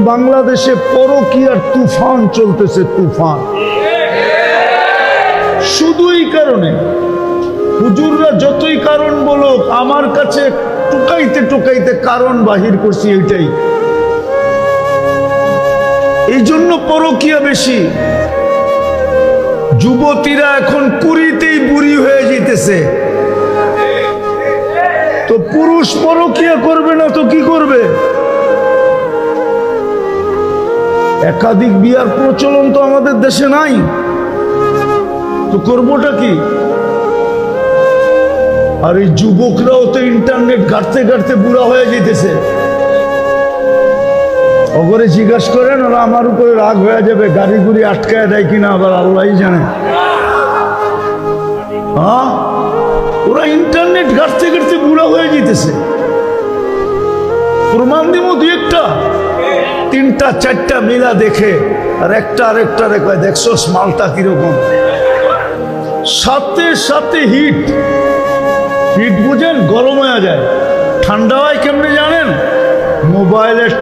বাংলাদেশে পরকীয়ার তুফান চলতেছে, তুফান। শুধু এই কারণে হুজুররা যতই কারণ বলুক, আমার কাছে টুকাইতে টুকাইতে কারণ বাহির করছি এইটাই। এই জন্য পরকীয়া বেশি। যুবতীরা এখন কুড়িতেই বুড়ি হয়ে যেতেছে, তো পুরুষ পরকীয়া করবে না তো কি করবে? একাধিক বিয়ার প্রচলন তো আমাদের দেশে নাই, তো করবোটা কি? আর এই যুবকরাও তো ইন্টারনেট ঘাটতে ঘাটতে বুড়া হয়ে যেতেছে। ওগরে জিজ্ঞাসা করেন, ওরা আমার উপরে রাগ হয়ে যাবে, গাড়ি গুড়ি আটকায় দেয় কিনা আবার আল্লাহই জানে। হ্যাঁ, ওরা ইন্টারনেট ঘাটতে ঘাটতে বুড়া হয়ে যেতেছে। প্রমাণ দিব দুই একটা, তিনটা চারটা মিলা দেখে, আর একটা আরেকটা রেখে দেখছো মালটা কিরকম। সাথে সাথে হিট বুঝেন, গরম হয়ে যায়। ঠান্ডা হয় কেমনে জানেন? মোবাইলের